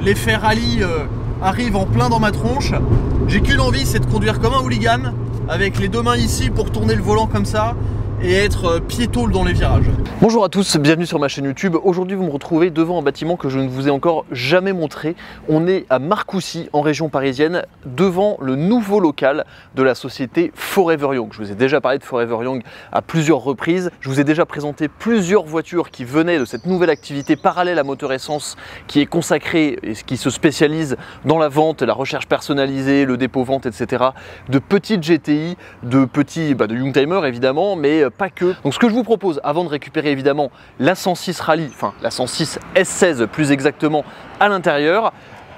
l'effet rallye arrive en plein dans ma tronche. J'ai qu'une envie, c'est de conduire comme un hooligan, avec les deux mains ici pour tourner le volant comme ça, et être pied-tôle dans les virages. Bonjour à tous, bienvenue sur ma chaîne YouTube. Aujourd'hui vous me retrouvez devant un bâtiment que je ne vous ai encore jamais montré. On est à Marcoussis en région parisienne, devant le nouveau local de la société Forever Young. Je vous ai déjà parlé de Forever Young à plusieurs reprises. Je vous ai déjà présenté plusieurs voitures qui venaient de cette nouvelle activité parallèle à Moteur Essence qui est consacrée et qui se spécialise dans la vente, la recherche personnalisée, le dépôt-vente, etc. de petites GTI, de petits, de Youngtimer évidemment, mais pas que. Donc ce que je vous propose, avant de récupérer évidemment la 106 Rally, enfin la 106 S16 plus exactement à l'intérieur,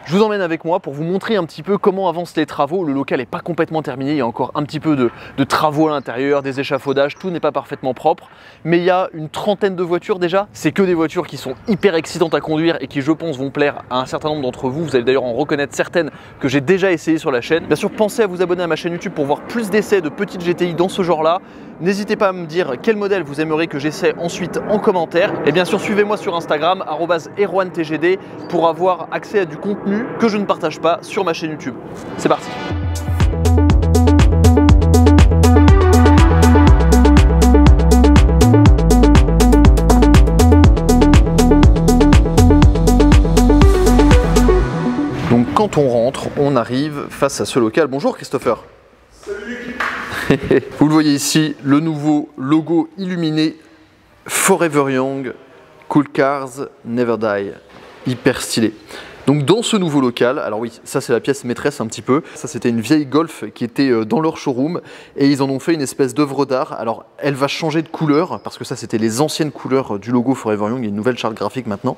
je vous emmène avec moi pour vous montrer un petit peu comment avancent les travaux. Le local n'est pas complètement terminé, il y a encore un petit peu de travaux à l'intérieur, des échafaudages, tout n'est pas parfaitement propre. Mais il y a une trentaine de voitures déjà. C'est que des voitures qui sont hyper excitantes à conduire et qui, je pense, vont plaire à un certain nombre d'entre vous. Vous allez d'ailleurs en reconnaître certaines que j'ai déjà essayées sur la chaîne. Bien sûr, pensez à vous abonner à ma chaîne YouTube pour voir plus d'essais de petites GTI dans ce genre-là. N'hésitez pas à me dire quel modèle vous aimeriez que j'essaie ensuite en commentaire. Et bien sûr, suivez-moi sur Instagram, @erwantgd, pour avoir accès à du contenu que je ne partage pas sur ma chaîne YouTube. C'est parti! Donc quand on rentre, on arrive face à ce local. Bonjour Christopher. Salut. Vous le voyez ici, le nouveau logo illuminé Forever Young, Cool Cars Never Die, hyper stylé. Donc dans ce nouveau local, alors oui, ça c'est la pièce maîtresse un petit peu, ça c'était une vieille Golf qui était dans leur showroom et ils en ont fait une espèce d'œuvre d'art. Alors elle va changer de couleur parce que ça c'était les anciennes couleurs du logo Forever Young, il y a une nouvelle charte graphique maintenant.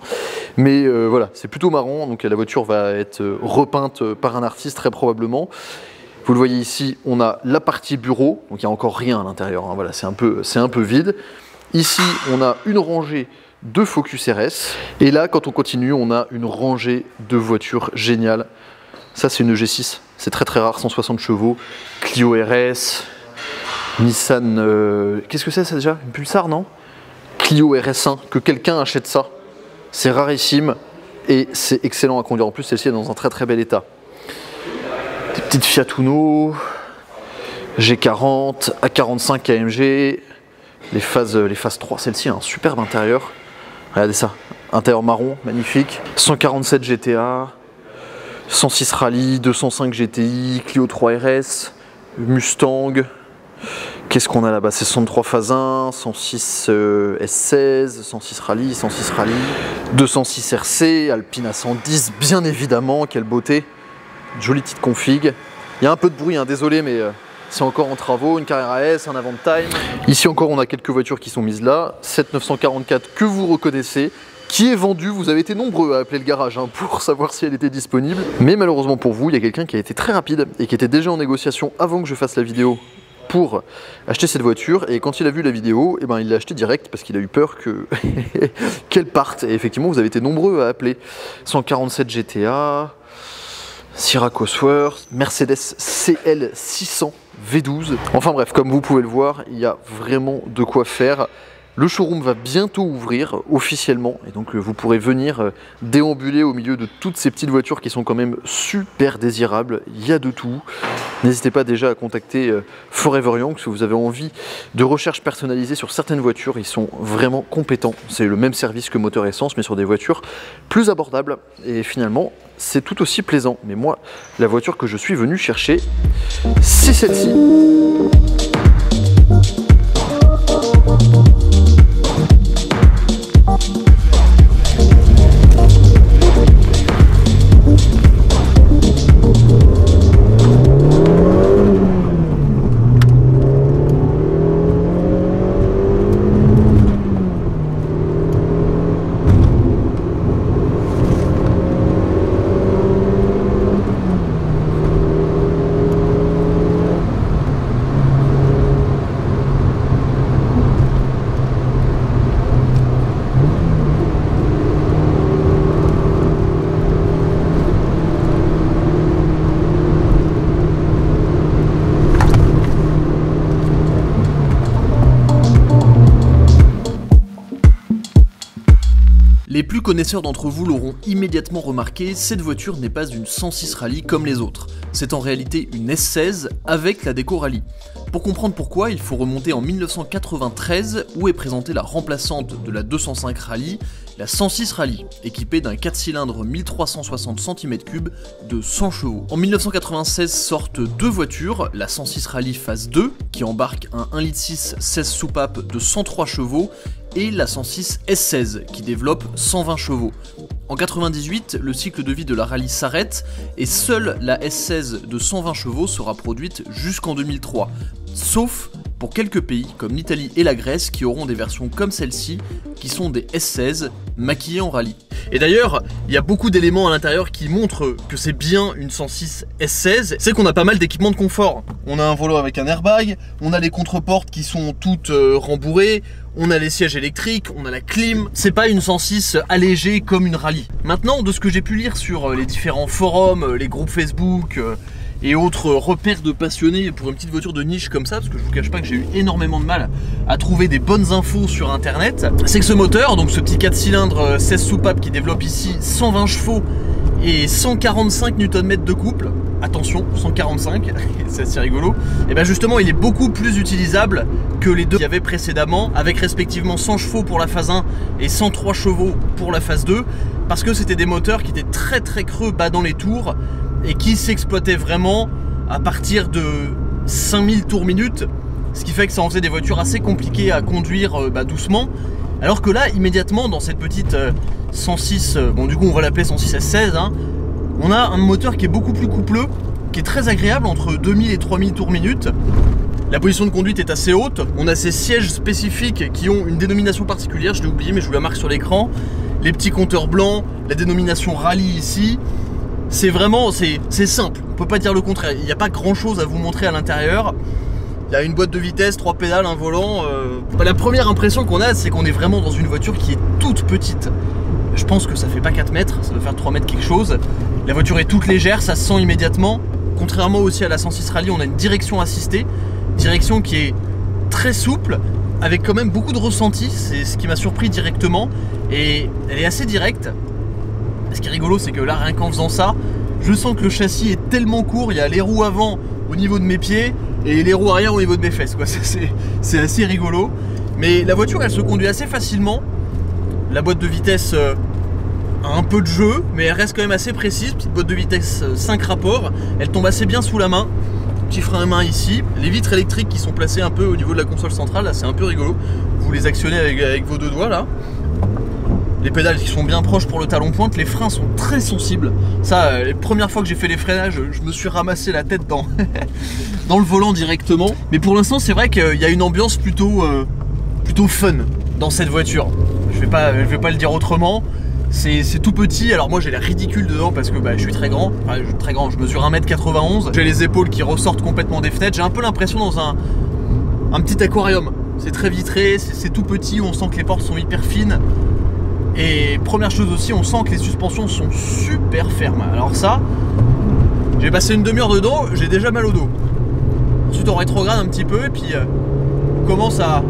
Mais voilà, c'est plutôt marrant, donc la voiture va être repeinte par un artiste très probablement. Vous le voyez ici, on a la partie bureau, donc il n'y a encore rien à l'intérieur, hein, voilà, c'est un peu vide. Ici, on a une rangée de Focus RS. Et là, quand on continue, on a une rangée de voitures géniales. Ça, c'est une G6, c'est très très rare, 160 chevaux, Clio RS, Nissan, qu'est-ce que c'est ça déjà? Une Pulsar, non? Clio RS1, que quelqu'un achète ça. C'est rarissime et c'est excellent à conduire. En plus, celle-ci est dans un très très bel état. Des petites Fiat Uno, G40, A45 AMG, les phases 3, celle-ci a un superbe intérieur. Regardez ça, intérieur marron, magnifique. 147 GTA, 106 Rally, 205 GTI, Clio 3 RS, Mustang. Qu'est-ce qu'on a là-bas? C'est 63 phase 1, 106 S16, 106 Rally, 106 Rally, 206 RC, Alpine à 110, bien évidemment, quelle beauté. Jolie petite config. Il y a un peu de bruit, hein, désolé, mais c'est encore en travaux. Une Carrera S, un Avantime. Ici encore, on a quelques voitures qui sont mises là. 7944 que vous reconnaissez, qui est vendu. Vous avez été nombreux à appeler le garage pour savoir si elle était disponible. Mais malheureusement pour vous, il y a quelqu'un qui a été très rapide et qui était déjà en négociation avant que je fasse la vidéo pour acheter cette voiture. Et quand il a vu la vidéo, eh ben, il l'a acheté direct parce qu'il a eu peur qu'elle parte. Et effectivement, vous avez été nombreux à appeler. 147 GTA... Sierra Cosworth, Mercedes CL600 V12. Enfin bref, comme vous pouvez le voir, il y a vraiment de quoi faire. Le showroom va bientôt ouvrir officiellement et donc vous pourrez venir déambuler au milieu de toutes ces petites voitures qui sont quand même super désirables. Il y a de tout. N'hésitez pas déjà à contacter Forever Young si vous avez envie de recherche personnalisée sur certaines voitures. Ils sont vraiment compétents. C'est le même service que Moteur Essence mais sur des voitures plus abordables. Et finalement, c'est tout aussi plaisant. Mais moi, la voiture que je suis venu chercher, c'est celle-ci. plus connaisseurs d'entre vous l'auront immédiatement remarqué, cette voiture n'est pas une 106 Rally comme les autres. C'est en réalité une S16 avec la déco Rally. Pour comprendre pourquoi, il faut remonter en 1993 où est présentée la remplaçante de la 205 Rally, la 106 Rally, équipée d'un 4 cylindres 1360 cm3 de 100 chevaux. En 1996 sortent deux voitures, la 106 Rally Phase 2 qui embarque un 1,6 litre 16 soupapes de 103 chevaux et la 106 S16 qui développe 120 chevaux. En 98, le cycle de vie de la Rally s'arrête et seule la S16 de 120 chevaux sera produite jusqu'en 2003, sauf pour quelques pays comme l'Italie et la Grèce qui auront des versions comme celle-ci qui sont des S16 maquillées en rallye. Et d'ailleurs, il y a beaucoup d'éléments à l'intérieur qui montrent que c'est bien une 106 S16. C'est qu'on a pas mal d'équipements de confort. On a un volant avec un airbag, on a les contreportes qui sont toutes rembourrées, on a les sièges électriques, on a la clim. C'est pas une 106 allégée comme une rallye. Maintenant, de ce que j'ai pu lire sur les différents forums, les groupes Facebook et autres repères de passionnés pour une petite voiture de niche comme ça, parce que je vous cache pas que j'ai eu énormément de mal à trouver des bonnes infos sur internet, c'est que ce moteur, donc ce petit 4 cylindres 16 soupapes qui développe ici 120 chevaux et 145 Nm de couple, attention 145, c'est assez rigolo, et bien justement il est beaucoup plus utilisable que les deux qu'il y avait précédemment, avec respectivement 100 chevaux pour la phase 1 et 103 chevaux pour la phase 2, parce que c'était des moteurs qui étaient très creux bas dans les tours, et qui s'exploitait vraiment à partir de 5000 tours minute, ce qui fait que ça en faisait des voitures assez compliquées à conduire doucement, alors que là immédiatement dans cette petite 106, bon du coup on va l'appeler 106 S16, hein, on a un moteur qui est beaucoup plus coupleux, qui est très agréable entre 2000 et 3000 tours minute. La position de conduite est assez haute, on a ces sièges spécifiques qui ont une dénomination particulière, je l'ai oublié mais je vous la marque sur l'écran, les petits compteurs blancs, la dénomination Rally ici. C'est vraiment, c'est simple, on peut pas dire le contraire, il n'y a pas grand chose à vous montrer à l'intérieur. Il y a une boîte de vitesse, 3 pédales, un volant. La première impression qu'on a, c'est qu'on est vraiment dans une voiture qui est toute petite. Je pense que ça fait pas 4 mètres, ça doit faire 3 mètres quelque chose. La voiture est toute légère, ça se sent immédiatement. Contrairement aussi à la 106 Rally, on a une direction assistée, direction qui est très souple, avec quand même beaucoup de ressenti, c'est ce qui m'a surpris directement. Et elle est assez directe. Ce qui est rigolo, c'est que là, rien qu'en faisant ça, je sens que le châssis est tellement court, il y a les roues avant au niveau de mes pieds et les roues arrière au niveau de mes fesses, quoi. C'est assez rigolo. Mais la voiture, elle se conduit assez facilement. La boîte de vitesse a un peu de jeu, mais elle reste quand même assez précise. Petite boîte de vitesse 5 rapports, elle tombe assez bien sous la main. Petit frein à main ici. Les vitres électriques qui sont placées un peu au niveau de la console centrale, là c'est un peu rigolo. Vous les actionnez avec vos deux doigts là. Les pédales qui sont bien proches pour le talon pointe, les freins sont très sensibles. Ça, les premières fois que j'ai fait les freinages, je me suis ramassé la tête dans, dans le volant directement. Mais pour l'instant, c'est vrai qu'il y a une ambiance plutôt fun dans cette voiture. Je vais pas le dire autrement. C'est tout petit, alors moi j'ai l'air ridicule dedans parce que je suis très grand. Enfin, je mesure 1m91. J'ai les épaules qui ressortent complètement des fenêtres. J'ai un peu l'impression dans un petit aquarium. C'est très vitré, c'est tout petit, on sent que les portes sont hyper fines. Et première chose aussi, on sent que les suspensions sont super fermes. Alors ça, j'ai passé une demi-heure dedans, j'ai déjà mal au dos. Ensuite on rétrograde un petit peu et puis on commence à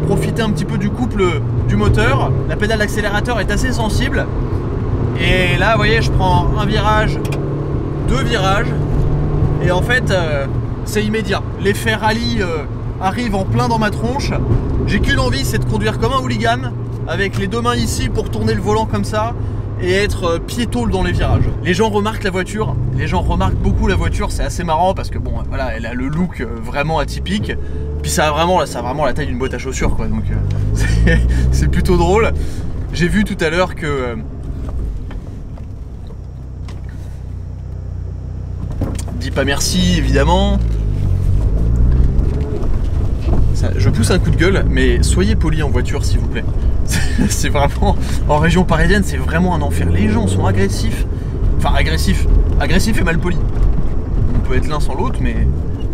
profiter un petit peu du couple du moteur. La pédale d'accélérateur est assez sensible. Et là vous voyez, je prends un virage, deux virages. Et en fait c'est immédiat. L'effet rallye arrive en plein dans ma tronche. J'ai qu'une envie, c'est de conduire comme un hooligan, avec les deux mains ici pour tourner le volant comme ça et être pied-tôle dans les virages. Les gens remarquent la voiture, les gens remarquent beaucoup la voiture, c'est assez marrant parce que bon voilà, elle a le look vraiment atypique, puis ça a vraiment la taille d'une boîte à chaussures quoi, donc c'est plutôt drôle. J'ai vu tout à l'heure que dis pas merci évidemment. Je pousse un coup de gueule, mais soyez polis en voiture s'il vous plaît. C'est vraiment, en région parisienne, c'est vraiment un enfer. Les gens sont agressifs, enfin agressifs et mal polis. On peut être l'un sans l'autre, mais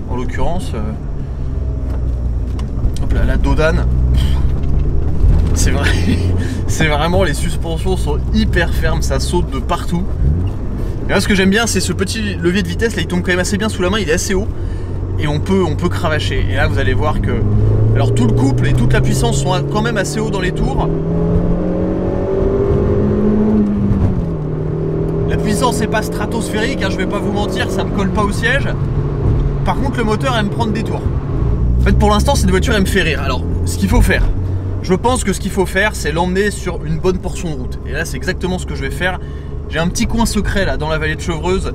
en l'occurrence, hop là, la Dodane, c'est vrai, c'est vraiment, les suspensions sont hyper fermes, ça saute de partout. Et là, ce que j'aime bien, c'est ce petit levier de vitesse, là il tombe quand même assez bien sous la main, il est assez haut. Et on peut cravacher. Et là vous allez voir que alors tout le couple et toute la puissance sont quand même assez haut dans les tours. La puissance n'est pas stratosphérique, hein, je vais pas vous mentir, ça me colle pas au siège. Par contre le moteur aime prendre des tours. En fait pour l'instant cette voiture elle me fait rire. Alors ce qu'il faut faire, je pense que ce qu'il faut faire c'est l'emmener sur une bonne portion de route. Et là c'est exactement ce que je vais faire. J'ai un petit coin secret là dans la vallée de Chevreuse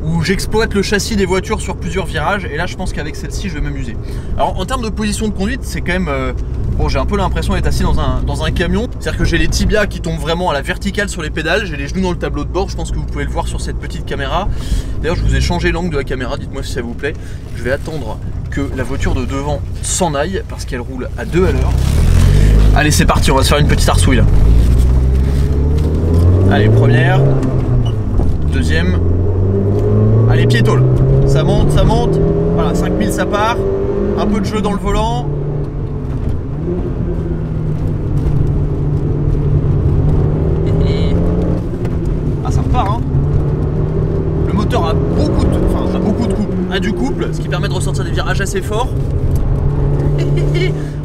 où j'exploite le châssis des voitures sur plusieurs virages. Et là je pense qu'avec celle-ci je vais m'amuser. Alors en termes de position de conduite c'est quand même... bon, j'ai un peu l'impression d'être assis dans un camion. C'est-à-dire que j'ai les tibias qui tombent vraiment à la verticale sur les pédales. J'ai les genoux dans le tableau de bord. Je pense que vous pouvez le voir sur cette petite caméra. D'ailleurs, je vous ai changé l'angle de la caméra. Dites-moi si ça vous plaît. Je vais attendre que la voiture de devant s'en aille parce qu'elle roule à 2 à l'heure. Allez, c'est parti. On va se faire une petite arsouille là. Allez, première. Deuxième. Allez, pied tôle. Ça monte, ça monte. Voilà, 5000 ça part. Un peu de jeu dans le volant. Hein. Le moteur a beaucoup de couple, a du couple, ce qui permet de ressortir des virages assez forts.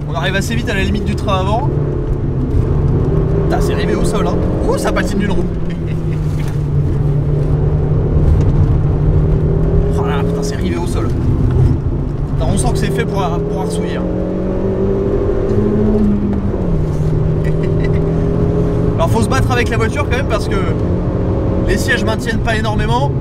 On arrive assez vite à la limite du train avant. C'est arrivé au sol, hein. Ouh, ça patine d'une roue. Oh là là, putain, c'est arrivé au sol. Putain, on sent que c'est fait pour arsouiller. Hein. Alors faut se battre avec la voiture quand même parce que les sièges maintiennent pas énormément.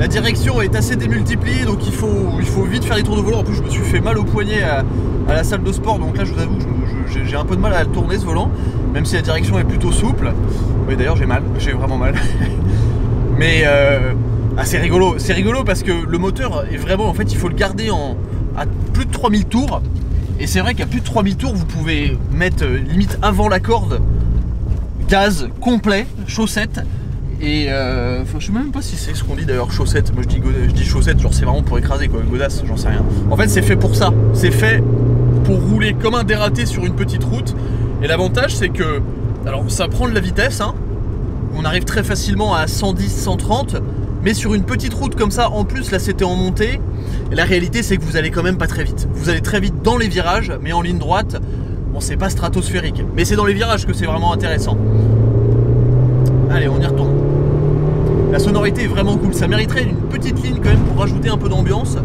La direction est assez démultipliée, donc il faut vite faire des tours de volant. En plus je me suis fait mal au poignet à la salle de sport, donc là je vous avoue que j'ai un peu de mal à le tourner ce volant, même si la direction est plutôt souple. Oui d'ailleurs j'ai mal, j'ai vraiment mal. Mais c'est rigolo parce que le moteur est vraiment, en fait il faut le garder à plus de 3000 tours. Et c'est vrai qu'à plus de 3000 tours, vous pouvez mettre limite avant la corde, gaz complet, chaussette. Et je sais même pas si c'est ce qu'on dit d'ailleurs, chaussette. Moi je dis chaussette, genre c'est vraiment pour écraser quoi, godasse, j'en sais rien. En fait c'est fait pour ça, c'est fait pour rouler comme un dératé sur une petite route. Et l'avantage c'est que, alors ça prend de la vitesse, hein. On arrive très facilement à 110, 130. Mais sur une petite route comme ça, en plus là c'était en montée. Et la réalité c'est que vous allez quand même pas très vite. Vous allez très vite dans les virages, mais en ligne droite. Bon, c'est pas stratosphérique, mais c'est dans les virages que c'est vraiment intéressant. Allez, on y retourne. La sonorité est vraiment cool. Ça mériterait une petite ligne quand même pour rajouter un peu d'ambiance.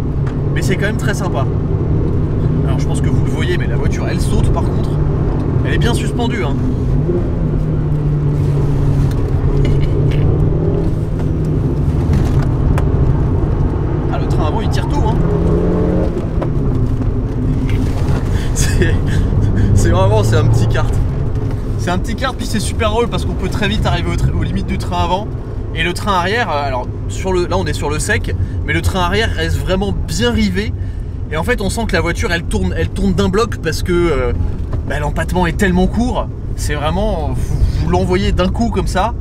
Mais c'est quand même très sympa. Alors je pense que vous le voyez, mais la voiture elle saute par contre. Elle est bien suspendue, hein. Avant il tire tout, hein. C'est vraiment, c'est un petit kart. C'est un petit kart, puis c'est super drôle parce qu'on peut très vite arriver aux limites du train avant. Et le train arrière, alors là on est sur le sec, mais le train arrière reste vraiment bien rivé. Et en fait on sent que la voiture elle tourne d'un bloc parce que l'empattement est tellement court. C'est vraiment, vous l'envoyez d'un coup comme ça.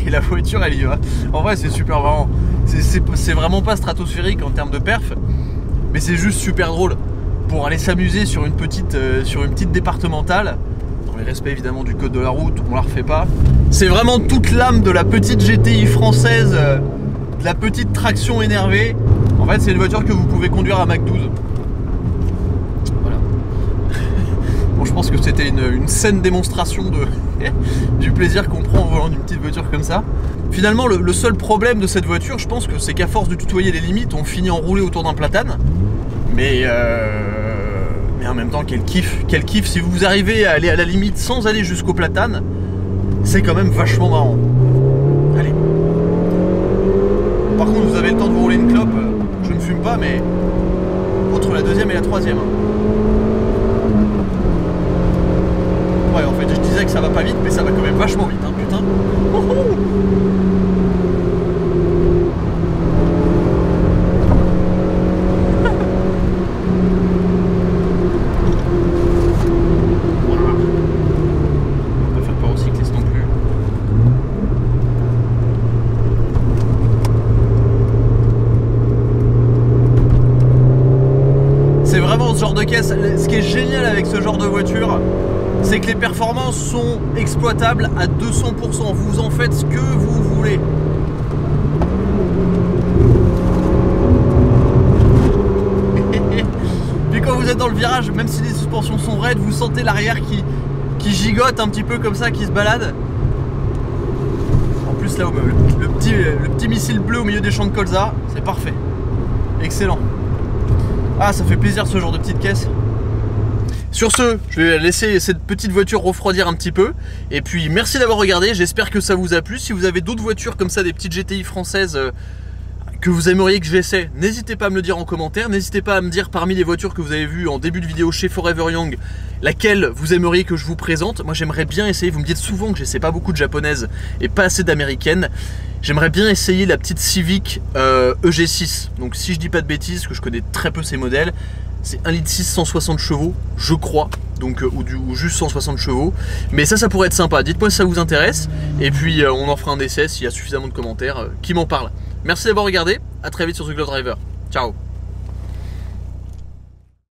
Et la voiture elle y va. En vrai c'est super marrant. C'est vraiment pas stratosphérique en termes de perf, mais c'est juste super drôle pour aller s'amuser sur une petite départementale, dans les respects évidemment du code de la route, on la refait pas. C'est vraiment toute l'âme de la petite GTI française, de la petite traction énervée. En fait c'est une voiture que vous pouvez conduire à Mach 12. Voilà. Bon, je pense que c'était une saine démonstration du plaisir qu'on prend en volant d'une petite voiture comme ça. Finalement, le seul problème de cette voiture, je pense que c'est qu'à force de tutoyer les limites, on finit enroulé autour d'un platane. Mais en même temps, quel kiff. Si vous arrivez à aller à la limite sans aller jusqu'au platane, c'est quand même vachement marrant. Allez. Par contre, vous avez le temps de vous rouler une clope. Je ne fume pas, mais entre la deuxième et la troisième. Ouais, en fait, je disais que ça va pas vite, mais ça va quand même vachement vite, hein, putain. De caisse. Ce qui est génial avec ce genre de voiture, c'est que les performances sont exploitables à 200%. Vous en faites ce que vous voulez. Puis quand vous êtes dans le virage, même si les suspensions sont raides, vous sentez l'arrière qui gigote un petit peu comme ça, qui se balade. En plus là, le petit missile bleu au milieu des champs de colza, c'est parfait. Excellent. Ah, ça fait plaisir ce genre de petite caisse. Sur ce, je vais laisser cette petite voiture refroidir un petit peu. Et puis merci d'avoir regardé, j'espère que ça vous a plu. Si vous avez d'autres voitures comme ça, des petites GTI françaises que vous aimeriez que j'essaie, n'hésitez pas à me le dire en commentaire. N'hésitez pas à me dire parmi les voitures que vous avez vues en début de vidéo chez Forever Young, laquelle vous aimeriez que je vous présente. Moi j'aimerais bien essayer, vous me dites souvent que j'essaie pas beaucoup de japonaises et pas assez d'américaines. J'aimerais bien essayer la petite Civic EG6. Donc si je dis pas de bêtises, que je connais très peu ces modèles, c'est 1,6 litre 160 chevaux, je crois, donc, ou juste 160 chevaux. Mais ça pourrait être sympa. Dites-moi si ça vous intéresse. Et puis on en fera un essai s'il y a suffisamment de commentaires qui m'en parlent. Merci d'avoir regardé, à très vite sur The Glove Driver. Ciao.